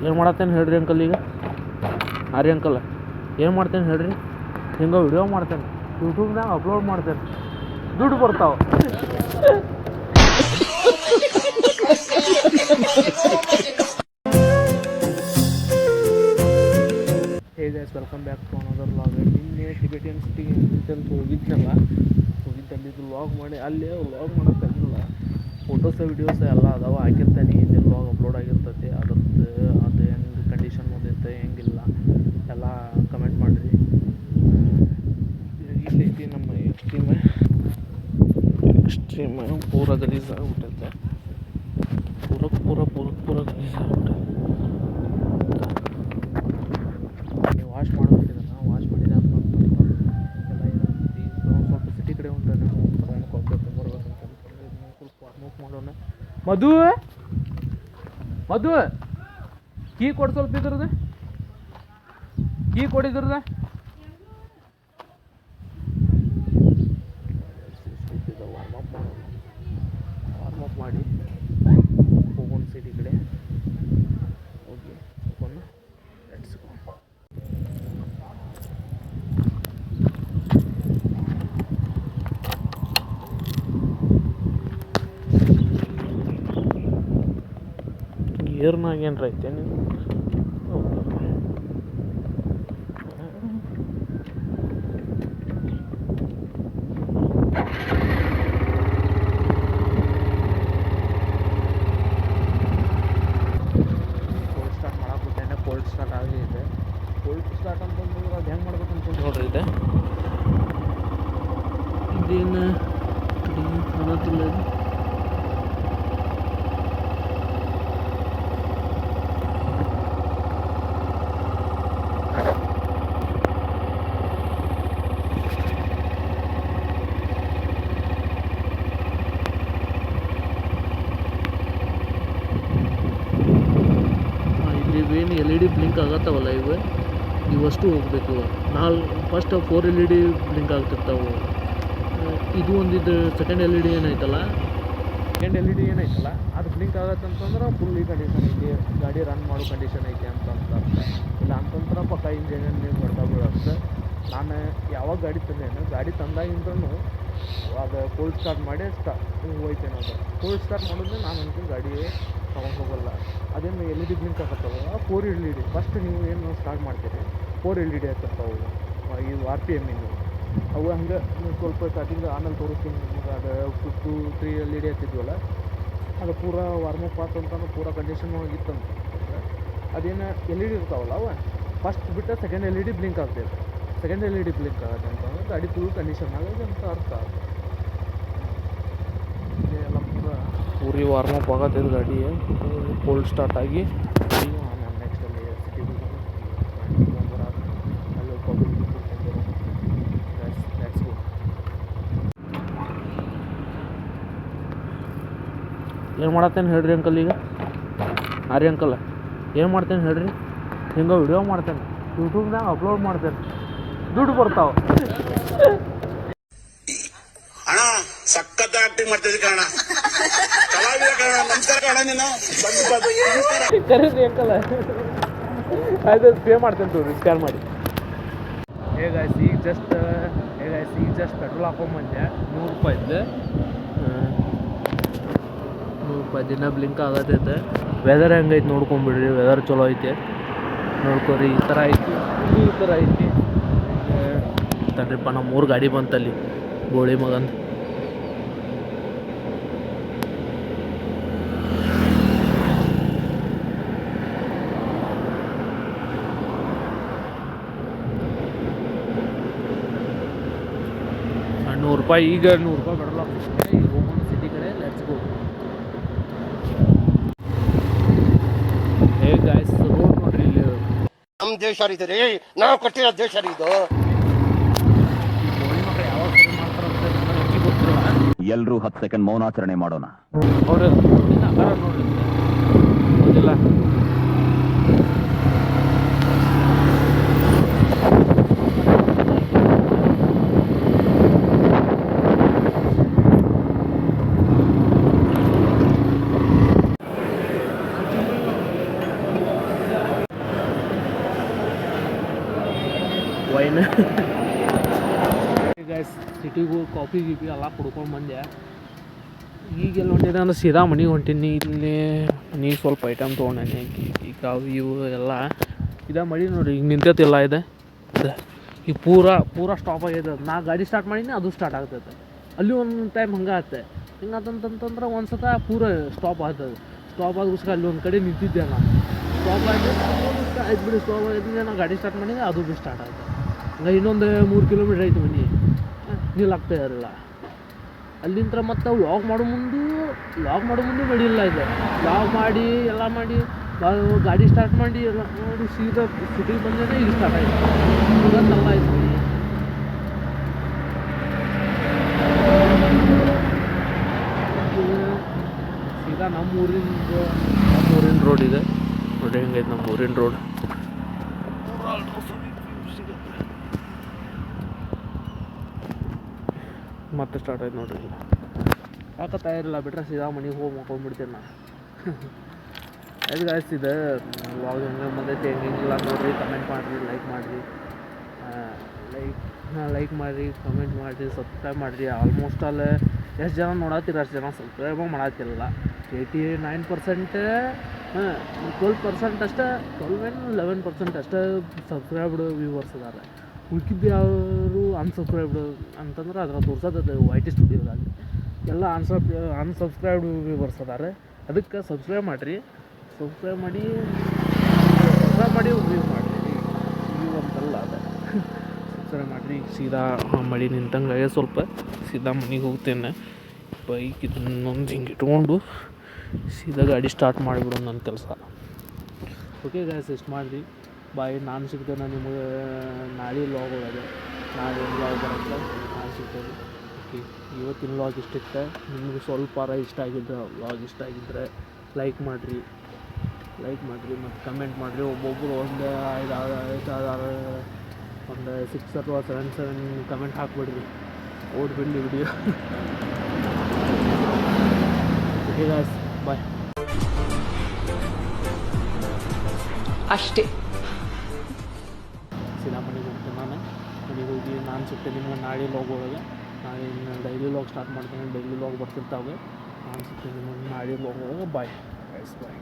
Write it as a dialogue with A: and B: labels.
A: ಏನು ಮಾಡತ್ತೇನೆ ಹೇಳ್ರಿ ಅಂಕಲ್ ಈಗ ರೀ ಅಂಕಲ್ ಏನು ಮಾಡ್ತೇನೆ ಹೇಳ್ರಿ ಹಿಂಗೆ ವಿಡಿಯೋ ಮಾಡ್ತೇನೆ ಯೂಟ್ಯೂಬ್ನಾಗ ಅಪ್ಲೋಡ್ ಮಾಡ್ತೇನೆ ದುಡ್ಡು ಬರ್ತಾವೆ hey guys welcome back to another vlog. ನಿನ್ನೆ ಟಿಬೆಟಿಯನ್ ಸಿಟಿ ಅಂತ ಹೋಗಿದ್ದಲ್ಲಿದ್ದು ವ್ಲಾಗ್ ಮಾಡಿ ಅಲ್ಲೇ ವ್ಲಾಗ್ ಮಾಡೋಕ್ಕಾಗಿಲ್ಲ. ಫೋಟೋಸ ವೀಡಿಯೋಸ ಎಲ್ಲ ಅದಾವ ಹಾಕಿರ್ತಾನೆ. ಹಿಂದೆ ವ್ಲಾಗ್ ಅಪ್ಲೋಡ್ ಆಗಿರ್ತೈತಿ. ಅದ್ರದ್ದು ಅದು ಹೆಂಗೆ ಕಂಡೀಷನ್ ಬಂದೈತೆ ಹೆಂಗಿಲ್ಲ ಎಲ್ಲ ಕಮೆಂಟ್ ಮಾಡಿರಿ. ಇಲ್ಲೈತಿ ನಮ್ಮ ಎಕ್ಸ್ಟ್ರೀಮ್ ಪೂರ ಗಲೀಜ್ ಆಗ್ಬಿಟ್ಟೈತೆ. ಪೂರ ಗಲೀಜ್ ಆಗ್ಬಿಟ್ಟೈತೆ. ನೀವು ವಾಶ್ ಮಾಡ್ಬೇಕಿದನ್ನು ವಾಶ್ ಮಾಡಿದೆ ಅಂತಂದ್ರೆ ಎಲ್ಲ ಇರುತ್ತೆ. ಸ್ವಲ್ಪ ಸಿಟಿ ಕಡೆ ಹೊಂಟಾನೆ ಕಾಫಿ ತೊಗೊಂಬರ್ಬೇಕಂತ ಸ್ವಲ್ಪ ವಾರ್ಮಪ್ ಮಾಡೋಣ. ಮಧು ಕೀ ಕೊಡು ಸ್ವಲ್ಪ ಇದ್ರದ್ದು ಕೀ ಕೊಡಿದ್ರದ ವಾರ್ಮಪ್ ಮಾಡಿ ಹೋಗೋಣ ಸಿಟಿ ಕಡೆ ಹೋಗಿ ಹೋಗೋಣ. Let's go. ಗೇರ್ನಾಗ ಏನ್ರ ಐತೆ ನೀವು ಕೋಲ್ಡ್ ಸ್ಟಾರ್ಟ್ ಆಗಿದೆ. ಕೋಲ್ಡ್ ಸ್ಟಾರ್ಟ್ ಅಂತಂದ್ರೆ ಅದು ಹೆಂಗೆ ಮಾಡ್ಬೇಕಂತ ನೋಡ್ರಿ ಇದೆ ಇದೇನು ಕಾಣತ್ತಿಲ್ಲ. ಇವೇನು LED ಬ್ಲಿಂಕ್ ಆಗತ್ತವಲ್ಲ ಇವಷ್ಟು ಹೋಗ್ಬೇಕು. ಫಸ್ಟ್ 4 LED ಬ್ಲಿಂಕ್ ಆಗ್ತಿರ್ತಾವೆ. ಇದು ಒಂದಿದ್ದು ಸೆಕೆಂಡ್ LED ಏನೈತಲ್ಲ ಅದು ಬ್ಲಿಂಕ್ ಆಗತ್ತಂತಂದ್ರೆ ಫುಲ್ ಈ ಕಂಡೀಷನ್ ಐತಿ, ಗಾಡಿ ರನ್ ಮಾಡೋ ಕಂಡೀಷನ್ ಐತಿ ಅಂತಂದ್ರೆ. ಇಲ್ಲ ಅಂತಂದ್ರೆ ಪಕ್ಕ ಇಂಜಿನ್ ನೀವು ಬರ್ತಾ ಬೀಳುತ್ತೆ. ನಾನು ಯಾವಾಗ ಗಾಡಿ ತಂದಾಗಿಂದ್ರೂ ಅದು ಕೋಲ್ಡ್ ಸ್ಟಾರ್ಟ್ ಮಾಡಿ ಹೋಯ್ತೇನೆ. ಅದು ಕೋಲ್ಡ್ ಸ್ಟಾರ್ಟ್ ಮಾಡಿದ್ರೆ ನಾನು ಅಂತೀನಿ ಗಾಡಿ ತಗೊಂಡು ಹೋಗಲ್ಲ. ಅದೇನು LED ಬ್ಲಿಂಕ್ ಆಗತ್ತವ 4 LED. ಫಸ್ಟ್ ನೀವು ಏನು ಸ್ಟಾರ್ಟ್ ಮಾಡ್ತೀರಿ 4 LED ಆಗ್ತಿರ್ತಾವೆ. ಇವು RPM ಅವು ಹಂಗೆ ಸ್ವಲ್ಪ ಸ್ಟಾರ್ಟಿಂಗ್ ಆಮೇಲೆ ತೋರಿಸ್ತೀನಿ ನಿಮಗೆ. ಅದು 2-3 LED ಹತ್ತಿದ್ವಲ್ಲ ಅದು ಪೂರ ವಾರ್ಮಪ್ ಅಂತಂದ್ರೆ ಪೂರ ಕಂಡೀಷನ್ ಆಗಿತ್ತಂತ. ಅದೇನು LED ಇರ್ತಾವಲ್ಲ ಅವು ಫಸ್ಟ್ ಬಿಟ್ಟು ಸೆಕೆಂಡ್ LED ಬ್ಲಿಂಕ್ ಆಗ್ತೈತೆ. ಸೆಕೆಂಡ್ LED ಬ್ಲಿಂಕ್ ಆಗುತ್ತೆ ಅಂತಂದ್ರೆ ಗಾಡಿ ಫುಲ್ ಕಂಡೀಷನ್ ಆಗೋದು ಅಂತ ಅರ್ಥ. ಎಲ್ಲ ಪೂರಿ ವಾರ್ಮಪ್ ಆಗತ್ತೈದು ಗಾಡಿ ಕೋಲ್ಡ್ ಸ್ಟಾರ್ಟ್ ಆಗಿ. ನಾನು ನೆಕ್ಸ್ಟ್ ಅಲ್ಲಿ ಸಿಟಿಗೆ ತೊಗೊಂಬರ ಅಲ್ಲಿ ಕಾಫಿ ಕುಡ್ಕೊಂಡು ಲೆಟ್ಸ್ ಗೋ. ಏನು ಮಾಡತ್ತೇನೆ ಹೇಳ್ರಿ ಅಂಕಲ್ ಈಗ ರೀ ಅಂಕಲ್ ಏನು ಮಾಡ್ತೇನೆ ಹೇಳ್ರಿ ಹಿಂಗೆ ವಿಡಿಯೋ ಮಾಡ್ತೇನೆ ಯೂಟ್ಯೂಬ್ನಾಗ ಅಪ್ಲೋಡ್ ಮಾಡ್ತೇನೆ ದುಡ್ಡು ಬರ್ತಾವೆ.
B: ಅಣ್ಣ ಸಖತ್ ಆಕ್ಟಿಂಗ್ ಮಾಡ್ತಿದ್ದೆ ಕಾರಣ ಕಲಾವಿದ ಕಾರಣ. ನಮಸ್ಕಾರ ಕಾರಣ ನೀನು
A: ಕರೀರಿ ಅಂಕಲ್. ಆಯ್ತು ಪೇ ಮಾಡ್ತೇನೆ ತೋರಿ ಸ್ಕ್ಯಾನ್ ಮಾಡಿ. ಹೇಗಾಯ್ತು ಈಗ ಜಸ್ಟ್ ಪೆಟ್ರೋಲ್ ಹಾಕೊಂಬಂದೆ. 100 ರೂಪಾಯಿದ್ದು 100 ರೂಪಾಯಿ ದಿನ ಬ್ಲಿಂಕ್ ಆಗತ್ತೈತೆ. ವೆದರ್ ಹೆಂಗೈತೆ ನೋಡ್ಕೊಂಬಿಡ್ರಿ. ವೆದರ್ ಚಲೋ ಐತೆ ನೋಡ್ಕೊರಿ. ಈ ಥರ ಐತಿ ತಡ್ರಿಪ್ಪ. ನಮ್ಮ 3 ಗಾಡಿ ಬಂತಲ್ಲಿ ಗೋಳಿ ಮಗಂದು. ಈಗ 100 ರೂಪಾಯಿ ಬರಲ್ಲ. ಈಗ ಹೋಗೋಣ ಸಿಟಿ ಕಡೆ. Let's go. Hey guys road ನೋಡ್ರಿ ಇಲ್ಲಿ.
B: ನಮ್ಮ ದೇಶ ಇದೆ ರೀ, ನಾವು ಕೊಟ್ಟಿರೋ ದೇಶ ಇದು.
A: ಯಾವಾಗ ಸರಿ ಮಾಡ್ತಾರಂತ ಗೊತ್ತಿಲ್ಲ.
C: ಎಲ್ಲರೂ 10 ಸೆಕೆಂಡ್ ಮೌನಾಚರಣೆ ಮಾಡೋಣ.
A: ಅವರು ನೋಡ್ರಿ ಗೊತ್ತಿಲ್ಲ. ಗೈಸ್ ಸಿಟಿಗೆ ಹೋಗಿ ಕಾಫಿ ಗೀಪಿ ಎಲ್ಲ ಕುಡ್ಕೊಂಡು ಬಂದೆ. ಈಗೆಲ್ಲ ಹೊಂಟಿದೆ ಅಂದ್ರೆ ಸೀದಾ ಮನೆಗೆ ಹೊಂಟೀನಿ. ಇಲ್ಲಿ ಮನೆಗೆ ಸ್ವಲ್ಪ ಐಟಮ್ ತೊಗೊಂಡೇನಿ, ಈಗ ಇವು ಎಲ್ಲ ಇದೇ ಮಳೆ ನೋಡಿರಿ ಈಗ ನಿಂತೈತಿಲ್ಲ ಇದೆ ಈಗ ಪೂರಾ ಸ್ಟಾಪ್ ಆಗೈತೆ. ನಾ ಗಾಡಿ ಸ್ಟಾರ್ಟ್ ಮಾಡೀನಿ ಅದು ಸ್ಟಾರ್ಟ್ ಆಗ್ತೈತೆ. ಅಲ್ಲಿ ಒಂದು ಟೈಮ್ ಹಂಗೆ ಆಗುತ್ತೆ. ಹಿಂಗಂತಂತಂದ್ರೆ ಒಂದು ಸತ ಪೂರ ಸ್ಟಾಪ್ ಆಗ್ತದೆ. ಸ್ಟಾಪ್ ಆಗೋಸ್ಕರ ಅಲ್ಲಿ ಒಂದು ಕಡೆ ನಿಂತಿದ್ದೆ ನಾನು. ಸ್ಟಾಪ್ ಆಗಿದೆ ಆಯ್ತು ಬಿಡಿ, ಸ್ಟಾಪ್ ಆಗಿದ್ದೆ ನಾನು ಗಾಡಿ ಸ್ಟಾರ್ಟ್ ಮಾಡಿದ್ದೆ ಅದು ಭೀ ಸ್ಟಾರ್ಟ್ ಆಗುತ್ತೆ. ಹಂಗೆ ಇನ್ನೊಂದು 3 ಕಿಲೋಮೀಟ್ರ್ ಐತೆ ಮನೆ, ನಿಲ್ಲಾಗ್ತಾ ಇರಲಿಲ್ಲ. ಅಲ್ಲಿಂದ ಮತ್ತು ವ್ಲಾಗ್ ಮಾಡೋ ಮುಂದೆ ನಡಿಯಿಲ್ಲ ಇದೆ. ವ್ಲಾಗ್ ಮಾಡಿ ಎಲ್ಲ ಮಾಡಿ ಗಾಡಿ ಸ್ಟಾರ್ಟ್ ಮಾಡಿ ಎಲ್ಲ ನೋಡಿ ಸೀದಾ ಸಿಟಿಗೆ ಬಂದೇ ಈಗ ಸ್ಟಾರ್ಟ್ ಆಯಿತು. ಇವತ್ತೆಲ್ಲ ಆಯ್ತು ಸೀದಾ ನಮ್ಮೂರಿನ ರೋಡ್ ಇದೆ ನೋಡಿ. ಹೆಂಗೈತೆ ನಮ್ಮೂರಿನ ರೋಡ್. ಮತ್ತೆ ಸ್ಟಾರ್ಟ್ ಆಯ್ತು ನೋಡ್ರಿ. ಯಾಕೆ ತಯಾರಿಲ್ಲ ಬಿಟ್ರೆ ಸೀದಾ ಮನೆಗೆ ಹೋಗಿ ಮಕ್ಕೊಂಡ್ಬಿಡ್ತೇನೆ ನಾನು. ಅದು ಗಾಯ್ಸ್ ಇದೆ ವ್ಲಾಗ್ ಹೆಂಗೆ ಬಂದೈತೆ ಹೆಂಗಿಲ್ಲ ನೋಡಿರಿ. ಕಮೆಂಟ್ ಮಾಡಿರಿ, ಲೈಕ್ ಮಾಡಿರಿ, ಕಮೆಂಟ್ ಮಾಡಿರಿ, ಸಬ್ಸ್ಕ್ರೈಬ್ ಮಾಡಿರಿ. ಆಲ್ಮೋಸ್ಟ್ ಅಲ್ಲಿ ಎಷ್ಟು ಜನ ನೋಡತ್ತೀರ ಅಷ್ಟು ಜನ ಸಬ್ಸ್ಕ್ರೈಬ್ ಮಾಡತ್ತಿರಲ್ಲ. 89% 12% ಅಷ್ಟೇ, 11% ಅಷ್ಟೇ ಸಬ್ಸ್ಕ್ರೈಬ್ಡ್ ವ್ಯೂವರ್ಸ್ ಇದ್ದಾರೆ. ಉಳ್ಕಿದ್ದು ಯಾರು ಅನ್ಸಬ್ಸ್ಕ್ರೈಬ್ಡ್ ಅಂತಂದ್ರೆ ಅದ್ರ ತೋರ್ಸೋದು YT ಸ್ಟುಡಿಯೋದಾಗ ಎಲ್ಲ ಅನ್ಸಬ್ಸ್ಕ್ರೈಬ್ಡ್ ವ್ಯೂವರ್ಸ್ ಅದಾರೆ. ಅದಕ್ಕೆ ಸಬ್ಸ್ಕ್ರೈಬ್ ಮಾಡಿ ವ್ಯೂ ಮಾಡಿರಿ. ವ್ಯೂ ಅಂತಲ್ಲ ಅದ ಸಬ್ಸ್ಕ್ರೈಬ್ ಮಾಡಿರಿ. ಸೀದಾ ಮಳೆ ನಿಂತಂಗೆ ಸ್ವಲ್ಪ ಸೀದಾ ಮನೆಗೆ ಹೋಗ್ತೇನೆ. ಬೈಕ್ ಇನ್ನೊಂದು ಹಿಂಗೆ ಇಟ್ಕೊಂಡು ಸೀದಾ ಗಾಡಿ ಸ್ಟಾರ್ಟ್ ಮಾಡಿಬಿಡೋದು ನನ್ನ ಕೆಲಸ. ಓಕೆ ಗಾಯ್ಸ್, ಇಷ್ಟು ಮಾಡಿರಿ. ಬಾಯ್. ನಾನು ಸಿಗ್ತೇನೆ ನಿಮಗೆ ನಾಳೆ ವ್ಲಾಗ್ ಒಳಗೆ. ನಾಳೆ ವ್ಲಾಗ್ ಬರುತ್ತೆ, ನಾನು ಸಿಗ್ತೇನೆ. ಓಕೆ, ಇವತ್ತಿನ ವ್ಲಾಗ್ ಇಷ್ಟಿತ್ತು. ನಿಮಗೆ ಸ್ವಲ್ಪಾರ ಇಷ್ಟ ಆಗಿದ್ದರೆ ವ್ಲಾಗ್ ಇಷ್ಟ ಆಗಿದ್ದರೆ ಲೈಕ್ ಮಾಡಿರಿ ಮತ್ತು ಕಮೆಂಟ್ ಮಾಡಿರಿ. ಒಬ್ಬೊಬ್ಬರು ಒಂದು 6 ಅಥವಾ 7 ಕಮೆಂಟ್ ಹಾಕ್ಬಿಡ್ರಿ, ಓದ್ಬಿಡಲಿ ವಿಡಿಯೋ. ಓಕೆ ಗಾಯ್ಸ್, ಬಾಯ್.
D: ಅಷ್ಟೇ.
A: ಸೀದಾ ಮನೆಗೆ ಹೋಗ್ತೇನೆ ನಾನು. ಮನೆಗೆ ಹೋಗಿ ನಾನು ಸಿಗ್ತೇನೆ ನಿಮ್ಗೆ ನಾಳೆ ವ್ಲಾಗ್ ಒಳಗೆ. ನಾಳೆ ಡೈಲಿ ವ್ಲಾಗ್ ಸ್ಟಾರ್ಟ್ ಮಾಡ್ತೇನೆ. ಡೈಲಿ ವ್ಲಾಗ್ ಬರ್ತಿರ್ತಾವೆ. ನಾನು ಸಿಗ್ತೇನೆ ನಿಮಗೆ ನಾಳೆ ವ್ಲಾಗ್ ಒಳಗೆ. ಬಾಯ್ ಗೈಸ್, ಬಾಯ್.